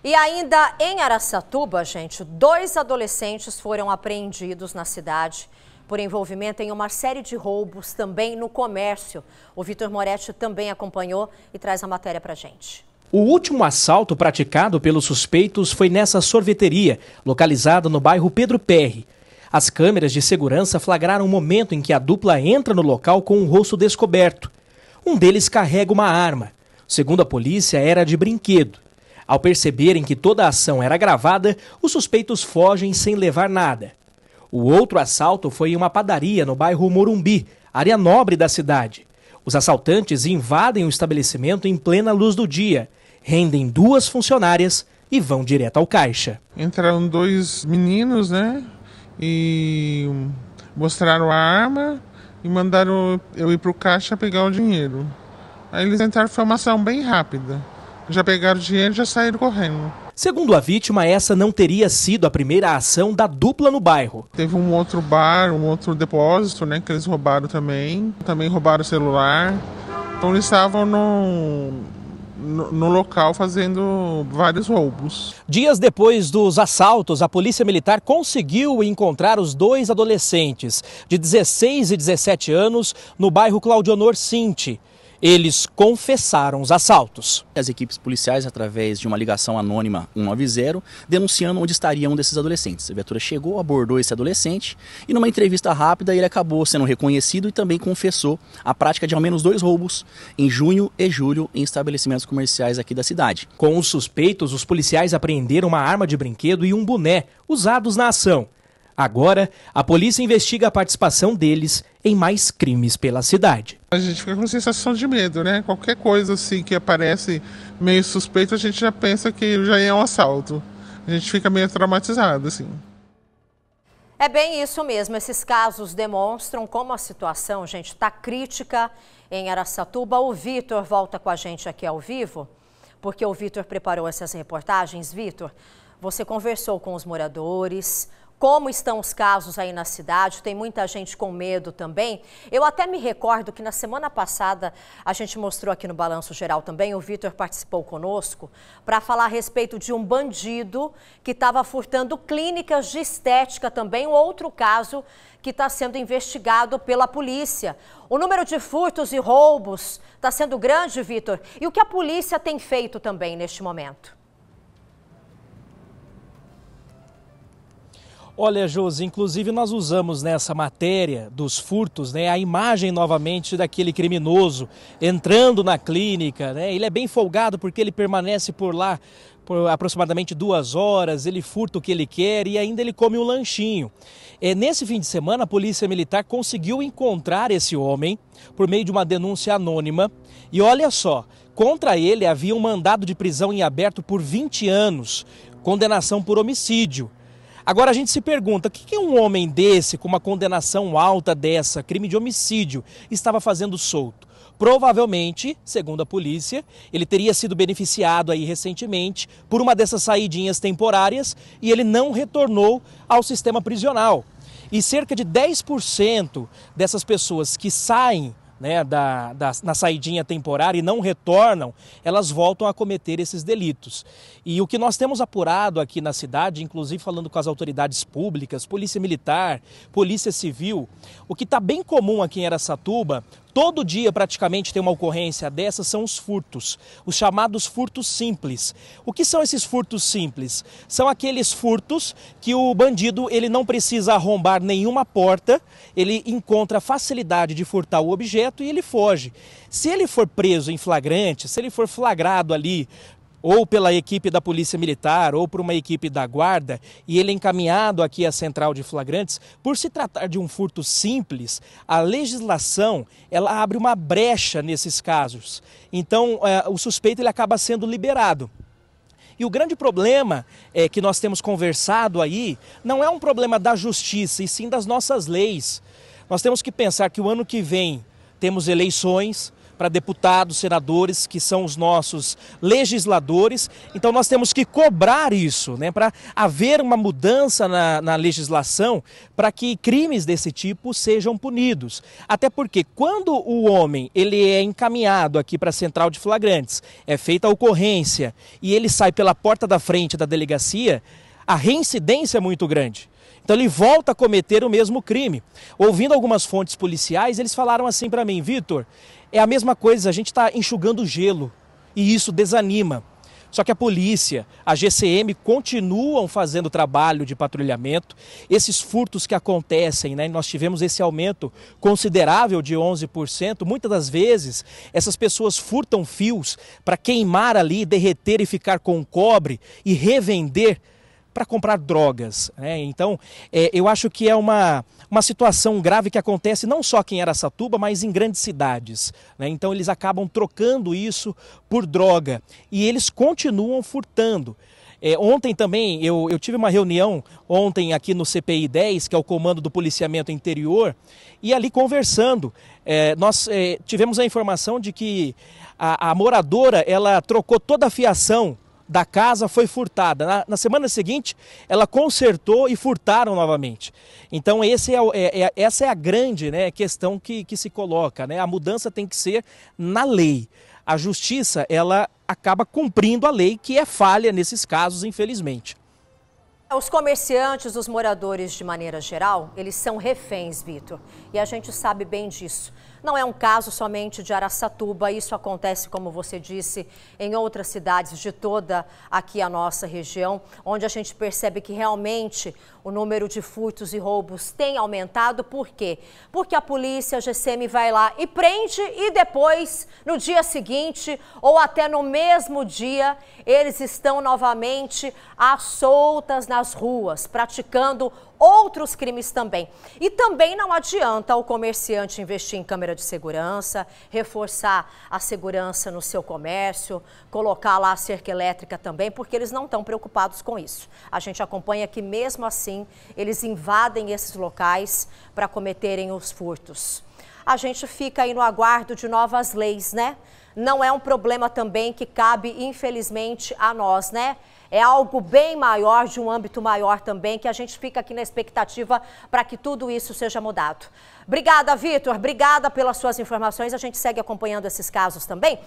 E ainda em Araçatuba, gente, 2 adolescentes foram apreendidos na cidade por envolvimento em uma série de roubos também no comércio. O Vitor Moretti também acompanhou e traz a matéria pra gente. O último assalto praticado pelos suspeitos foi nessa sorveteria, localizada no bairro Pedro Perry. As câmeras de segurança flagraram o momento em que a dupla entra no local com o rosto descoberto. Um deles carrega uma arma. Segundo a polícia, era de brinquedo. Ao perceberem que toda a ação era gravada, os suspeitos fogem sem levar nada. O outro assalto foi em uma padaria no bairro Morumbi, área nobre da cidade. Os assaltantes invadem o estabelecimento em plena luz do dia, rendem 2 funcionárias e vão direto ao caixa. Entraram 2 meninos, né? E mostraram a arma e mandaram eu ir pro caixa pegar o dinheiro. Aí eles entraram, foi uma ação bem rápida. Já pegaram o dinheiro e já saíram correndo. Segundo a vítima, essa não teria sido a primeira ação da dupla no bairro. Teve um outro bar, um outro depósito, né, que eles roubaram também. Também roubaram o celular. Então eles estavam no local fazendo vários roubos. Dias depois dos assaltos, a Polícia Militar conseguiu encontrar os 2 adolescentes de 16 e 17 anos no bairro Claudionor Cinti. Eles confessaram os assaltos. As equipes policiais, através de uma ligação anônima 190, denunciando onde estaria um desses adolescentes. A viatura chegou, abordou esse adolescente e numa entrevista rápida ele acabou sendo reconhecido e também confessou a prática de ao menos 2 roubos em junho e julho em estabelecimentos comerciais aqui da cidade. Com os suspeitos, os policiais apreenderam uma arma de brinquedo e um boné usados na ação. Agora, a polícia investiga a participação deles em mais crimes pela cidade. A gente fica com sensação de medo, né? Qualquer coisa assim que aparece meio suspeito, a gente já pensa que já é um assalto. A gente fica meio traumatizado, assim. É bem isso mesmo. Esses casos demonstram como a situação, gente, está crítica em Araçatuba. O Vitor volta com a gente aqui ao vivo, porque o Vitor preparou essas reportagens. Vitor, você conversou com os moradores. Como estão os casos aí na cidade? Tem muita gente com medo também. Eu até me recordo que na semana passada a gente mostrou aqui no Balanço Geral também, o Vitor participou conosco para falar a respeito de um bandido que estava furtando clínicas de estética também, um outro caso que está sendo investigado pela polícia. O número de furtos e roubos está sendo grande, Vitor. E o que a polícia tem feito também neste momento? Olha, Josi, inclusive nós usamos nessa matéria dos furtos, né, a imagem novamente daquele criminoso entrando na clínica, né? Ele é bem folgado porque ele permanece por lá por aproximadamente 2 horas, ele furta o que ele quer e ainda ele come um lanchinho. Nesse fim de semana, a Polícia Militar conseguiu encontrar esse homem por meio de uma denúncia anônima e olha só, contra ele havia um mandado de prisão em aberto por 20 anos, condenação por homicídio. Agora a gente se pergunta, o que um homem desse, com uma condenação alta dessa, crime de homicídio, estava fazendo solto? Provavelmente, segundo a polícia, ele teria sido beneficiado aí recentemente por uma dessas saidinhas temporárias e ele não retornou ao sistema prisional. E cerca de 10% dessas pessoas que saem, né, na saidinha temporária e não retornam, elas voltam a cometer esses delitos. E o que nós temos apurado aqui na cidade, inclusive falando com as autoridades públicas, Polícia Militar, Polícia Civil, o que está bem comum aqui em Araçatuba, todo dia praticamente tem uma ocorrência dessas, são os furtos, os chamados furtos simples. O que são esses furtos simples? São aqueles furtos que o bandido ele não precisa arrombar nenhuma porta, ele encontra facilidade de furtar o objeto e ele foge. Se ele for preso em flagrante, se ele for flagrado ali, ou pela equipe da Polícia Militar, ou por uma equipe da Guarda, e ele é encaminhado aqui à Central de Flagrantes, por se tratar de um furto simples, a legislação ela abre uma brecha nesses casos. Então, o suspeito ele acaba sendo liberado. E o grande problema que nós temos conversado aí não é um problema da justiça, e sim das nossas leis. Nós temos que pensar que o ano que vem temos eleições, para deputados, senadores, que são os nossos legisladores. Então nós temos que cobrar isso, né, para haver uma mudança na legislação para que crimes desse tipo sejam punidos. Até porque quando o homem ele é encaminhado aqui para a central de flagrantes, é feita a ocorrência e ele sai pela porta da frente da delegacia, a reincidência é muito grande. Então ele volta a cometer o mesmo crime. Ouvindo algumas fontes policiais, eles falaram assim para mim: Vitor, é a mesma coisa, a gente está enxugando gelo e isso desanima. Só que a polícia, a GCM continuam fazendo trabalho de patrulhamento. Esses furtos que acontecem, né, nós tivemos esse aumento considerável de 11%. Muitas das vezes essas pessoas furtam fios para queimar ali, derreter e ficar com cobre e revender para comprar drogas, né? Então, eu acho que é uma situação grave que acontece não só aqui em Araçatuba, mas em grandes cidades, né? Então, eles acabam trocando isso por droga e eles continuam furtando. Ontem também, eu tive uma reunião ontem aqui no CPI 10, que é o Comando do Policiamento Interior, e ali conversando, nós tivemos a informação de que a moradora, ela trocou toda a fiação da casa, foi furtada. Na semana seguinte, ela consertou e furtaram novamente. Então, essa é a grande, né, questão que se coloca, né? A mudança tem que ser na lei. A justiça, ela acaba cumprindo a lei, que é falha nesses casos, infelizmente. Os comerciantes, os moradores de maneira geral, eles são reféns, Vitor. E a gente sabe bem disso. Não é um caso somente de Araçatuba, isso acontece, como você disse, em outras cidades de toda aqui a nossa região, onde a gente percebe que realmente o número de furtos e roubos tem aumentado. Por quê? Porque a polícia, a GCM vai lá e prende e depois, no dia seguinte ou até no mesmo dia, eles estão novamente às soltas nas ruas, praticando outros crimes também. E também não adianta o comerciante investir em câmera de segurança, reforçar a segurança no seu comércio, colocar lá a cerca elétrica também, porque eles não estão preocupados com isso. A gente acompanha que mesmo assim eles invadem esses locais para cometerem os furtos. A gente fica aí no aguardo de novas leis, né? Não é um problema também que cabe, infelizmente, a nós, né? É algo bem maior, de um âmbito maior também, que a gente fica aqui na expectativa para que tudo isso seja mudado. Obrigada, Vitor. Obrigada pelas suas informações. A gente segue acompanhando esses casos também.